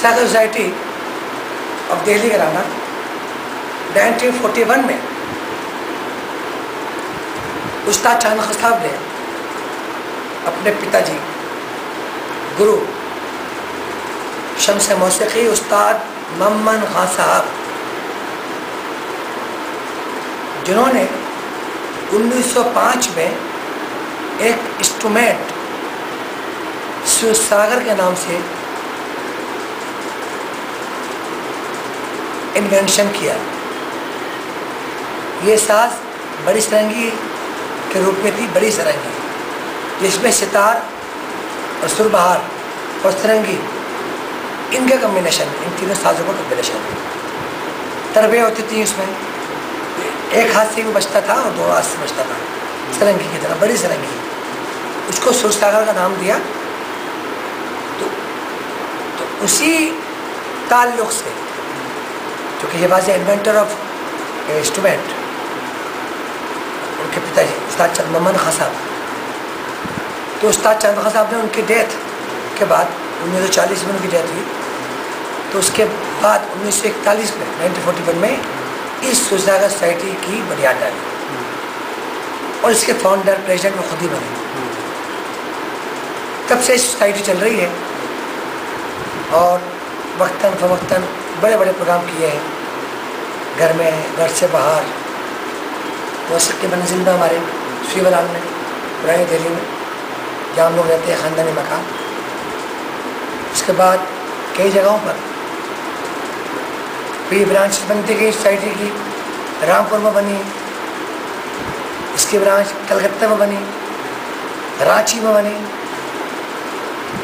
Ustad society of Delhi घराना 1941 में उस्ताद चांद खां साहब ने अपने पिताजी गुरु शम्स मौसीकी उस्ताद मम्मन खां साहब, जिन्होंने 1905 में एक इंस्ट्रूमेंट शिवसागर के नाम से इन्वेंशन किया। ये साज बड़ी सरंगी के रूप में थी, बड़ी सरंगी, जिसमें सितार और सुरबहार और सरंगी इनका कम्बिनेशन, इन तीनों साजों का कम्बिनेशन। तरबिया होती थी उसमें, एक हाथ से भी बजता था और दो हाथ से बजता था, सरंगी की तरह, बड़ी सरंगी। उसको सुरसागर का नाम दिया। तो उसी ताल्लुक़ से, क्योंकि ये वाज इन्वेंटर ऑफ इंस्ट्रूमेंट, उनके पिताजी उस्ताद चंद मम्मन खां साहब, तो उस्ताद चंद खां साहब ने उनकी डेथ के बाद 1940 में उनकी डेथ हुई, तो उसके बाद 1941 में 1941 में इस सुरसागर सोसाइटी की बुनियाद डाली और इसके फाउंडर प्रेसिडेंट वो खुद ही बने। तब से सोसाइटी चल रही है और वक्तन फवक्तन बड़े बड़े प्रोग्राम किए हैं, घर में, घर से बाहर, मौसीकी मंजिल में, हमारे शिवलाल में, पुरानी दिल्ली में, जहाँ हम लोग रहते हैं, ख़ानदानी मकान। उसके बाद कई जगहों पर भी ब्रांच बनती गई सोसाइटी की। रामपुर में बनी, इसकी ब्रांच कलकत्ता में बनी, रांची में बनी,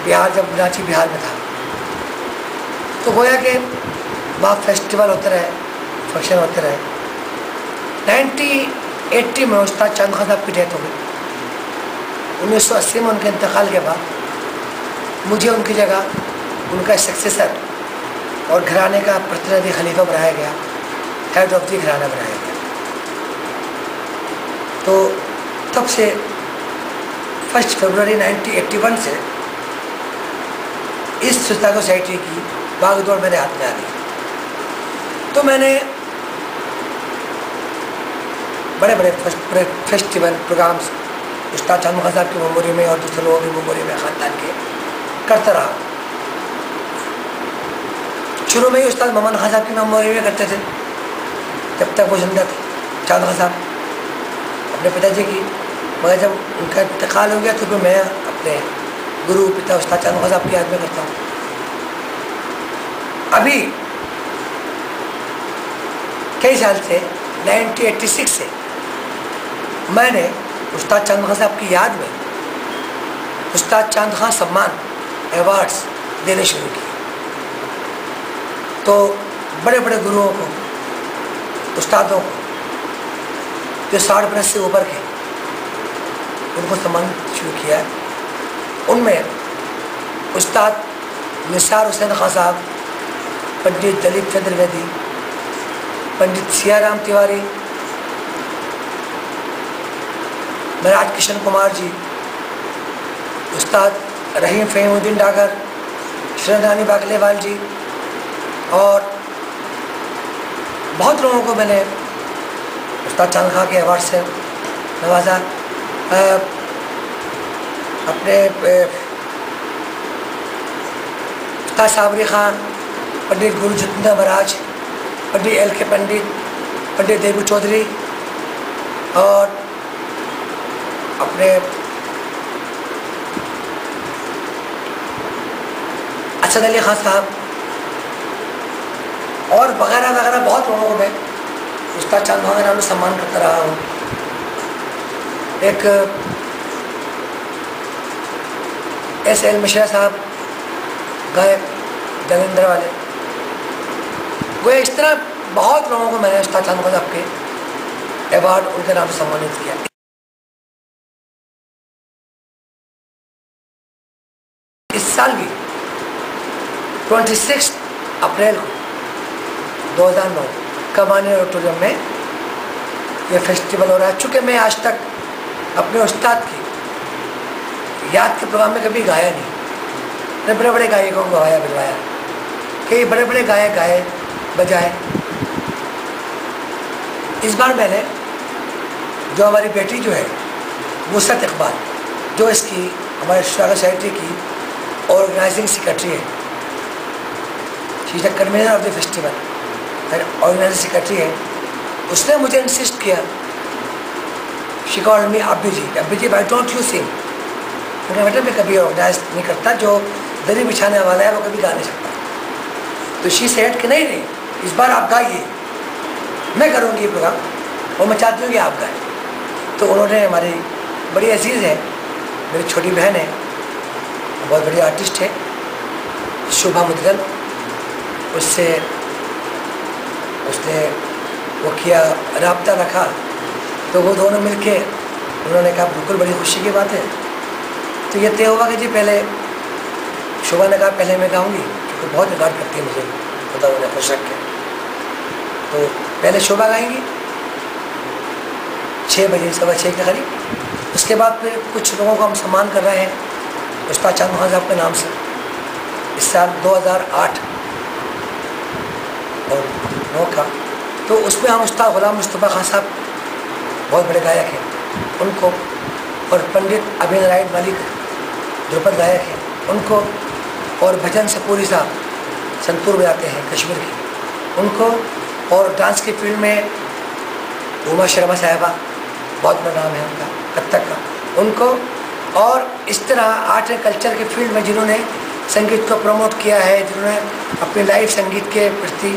बिहार, जब रांची बिहार में था तो गोया कि वहाँ फेस्टिवल होते रहे, फंक्शन होते रहे। 1980 में उस्ताद चांद खां साहब की डेथ हो गई। 1980 में उनके इंतकाल के बाद मुझे उनकी जगह उनका सक्सेसर और घराने का प्रतिनिधि खलीफा बनाया गया, हेड ऑफ दी घराना बनाया गया। तो तब से 1 फरवरी 1981 से इस सुरसागर सोसाइटी की बागडोर मेरे हाथ में आ गई। तो मैंने बड़े बड़े फेस्टिवल प्रोग्राम्स उस्ताद चांद खां साहब की मेमोरी में और दूसरे लोगों की मेमोरी में, ख़ानदान के, करता रहा। शुरू में ही उस्ताद मम्मन खां साहब की मेमोरी में करते थे, जब तक वो जिंदा थे चांद खां साहब, अपने पिताजी की। मगर जब उनका इंतकाल हो गया तो फिर मैं अपने गुरु पिता उस्ताद चांद खां साहब की याद में करता हूँ। अभी कई साल से 1986 से मैंने उस्ताद चांद खां साहब की याद में उस्ताद चांद खां सम्मान अवार्ड्स देने शुरू किए। तो बड़े बड़े गुरुओं को, उस्तादों को जो 60 बरस से ऊपर के, उनको सम्मानित शुरू किया। उनमें उस्ताद निसार हुसैन खां साहब, पंडित दलीप चंद्र वेदी, पंडित सियाराम तिवारी, महाराज किशन कुमार जी, उस्ताद रहीम फ़हीमुद्दीन डागर, श्रीरानी बाकलेवाल जी, और बहुत लोगों को मैंने उस्ताद चांद खां के अवार्ड से नवाजा। अपने उस्ताद साबरी खान, पंडित गुरु जितेंद्र महाराज, पंडित LK पंडित, पंडित देबू चौधरी, और अपने असद अली खान साहब, और वगैरह वगैरह बहुत लोगों को मैं उस्ताद चांद खां के नाम से सम्मान करता रहा हूँ। एक SL मिश्रा साहब, गायक जलेंद्र वाले, वो इस तरह बहुत लोगों को मैंने उस्ताद चांद खां साहब के अवार्ड उनके नाम से सम्मानित किया। इस साल भी 26 अप्रैल को 2009 कमानी ऑडिटोरियम में ये फेस्टिवल हो रहा है। चूँकि मैं आज तक अपने उस्ताद की याद के प्रोग्राम में कभी गाया नहीं, मैंने बड़े बड़े गायकों को गाया, बजवाया, कई बड़े बड़े गायक गाए बजाए। इस बार मैंने जो हमारी बेटी जो है नुसरत इकबाल, जो इसकी हमारे स्वागत सोसाइटी की ऑर्गेनाइजिंग सेक्रेटरी है, she is the convener of the festival, organising secretary है, उसने मुझे इंसिस्ट किया, she called me Abbi ji why don't you sing. मैंने बेटा मैं कभी ऑर्गेनाइज नहीं करता, जो दरी बिछाने वाला है वो कभी गा नहीं सकता। तो शी सेड कि नहीं इस बार आप गाइए, मैं करूँगी ये प्रोग्राम और मैं चाहती हूँ कि आप गाएं। तो उन्होंने, हमारी बड़ी अजीज़ है, मेरी छोटी बहन है, बहुत बड़ी आर्टिस्ट है, शोभा मुदगल, उसने वो किया, राब्ता रखा। तो वो दोनों मिलके उन्होंने कहा बिल्कुल बड़ी खुशी की बात है। तो ये तय हुआ कि जी पहले शोभा ने कहा पहले मैं गाऊंगी, क्योंकि बहुत रिकॉर्ड करती है मुझे, खुदा उन्हें खुश रखे। तो पहले शोभा गाएंगी 6 बजे, 6:15 के करीब। उसके बाद फिर कुछ लोगों को हम सम्मान कर रहे हैं उस्ताद चांद मोहम्मद साहब के नाम से। इस साल 2008 और 9 का, तो उसमें हम उस्ताद गुलाम मुस्तफ़ा खान साहब बहुत बड़े गायक हैं उनको, और पंडित अभिन राय मलिक ध्रुपद गायक हैं उनको, और भजन सपूरी साहब संतूर बजाते हैं कश्मीर के उनको, और डांस की फील्ड में उमा शर्मा साहिबा, बहुत बड़ा नाम है उनका, कथक का, उनको, और इस तरह आर्ट एंड कल्चर के फील्ड में जिन्होंने संगीत को प्रमोट किया है, जिन्होंने अपनी लाइव संगीत के प्रति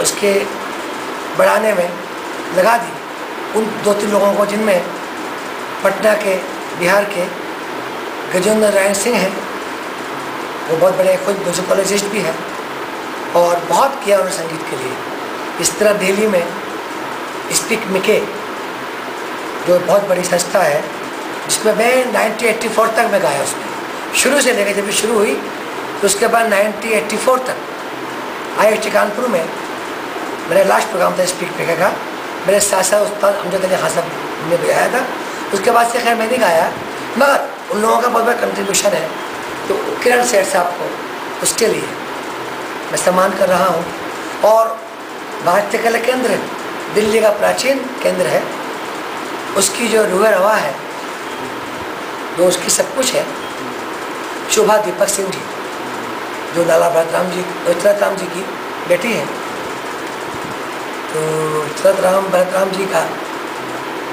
उसके बढ़ाने में लगा दी, उन 2-3 लोगों को, जिनमें पटना के, बिहार के गजेंद्र नारायण सिंह हैं, वो बहुत बड़े खुद म्यूजिकोलॉजिस्ट भी हैं और बहुत किया उन्होंने संगीत के लिए। इस तरह दिल्ली में स्पीक मिके जो बहुत बड़ी संस्था है, जिसमें मैं 1984 तक मैं गाया, उसमें शुरू से लेकर जब भी शुरू हुई, तो उसके बाद 1984 तक IIT कानपुर में मेरा लास्ट प्रोग्राम था स्पीक मिके का। मेरे साथ साथ उस्ताद अमजद अली खान साहब ने भी गाया था। उसके बाद से खैर मैं नहीं गाया, मगर उन लोगों का बहुत बड़ा कंट्रीब्यूशन है। तो किरण सेठ साहब को, उसके लिए मैं सम्मान कर रहा हूँ। और भारतीय कला केंद्र दिल्ली का प्राचीन केंद्र है, उसकी जो रूह रवा है, जो उसकी सब कुछ है, शोभा दीपक सिंह जी, जो लाला भरत राम जी की बेटी है। तो भरत राम जी का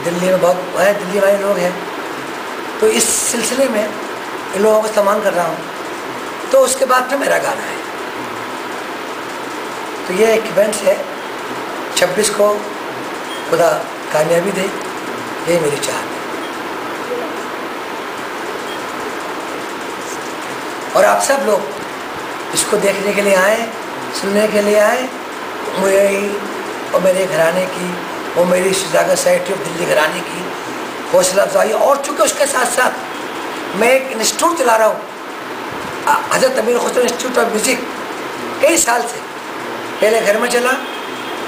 दिल्ली में बहुत है, दिल्ली वाले लोग हैं, तो इस सिलसिले में इन लोगों को सम्मान कर रहा हूँ। तो उसके बाद फिर मेरा गाना है। तो ये एक इवेंट है, 26 को खुदा कामयाबी दे, ये मेरी चाहत है। और आप सब लोग इसको देखने के लिए आए, सुनने के लिए आए, मेरी और मेरे घराने की और मेरी स्वागत सोसाइटी ऑफ दिल्ली घराने की हौसला अफजाई। और चूँकि उसके साथ साथ मैं एक इंस्टीट्यूट चला रहा हूँ, हज़रत अमीर खुसरो इंस्टीट्यूट ऑफ म्यूज़िक, कई साल से, पहले घर में चला,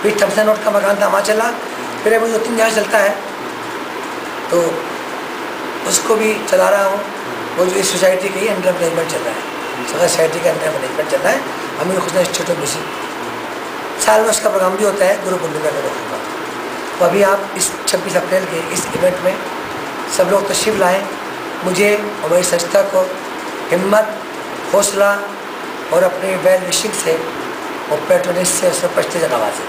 फिर थमसन रोड का मकान था वहाँ चला, फिर अभी 2-3 जगह चलता है, तो उसको भी चला रहा हूँ। वो जो इस सोसाइटी का ही अंडर मैनेजमेंट चल रहा है, सोसाइटी का अंडर मैनेजमेंट चल रहा है, अमीर खुसरो इंस्टीट्यूट ऑफ म्यूज़िक। साल में उसका प्रोग्राम भी होता है गुरु पूर्णिमा का रखूँगा। तो अभी आप इस 26 अप्रैल के इस इवेंट में सब लोग तशरीफ़ लाएँ, मुझे और मेरी संस्था को हिम्मत, हौसला और अपने वेल विशिंग से और पैट्रोनेज से उसमें पछते नवाजें।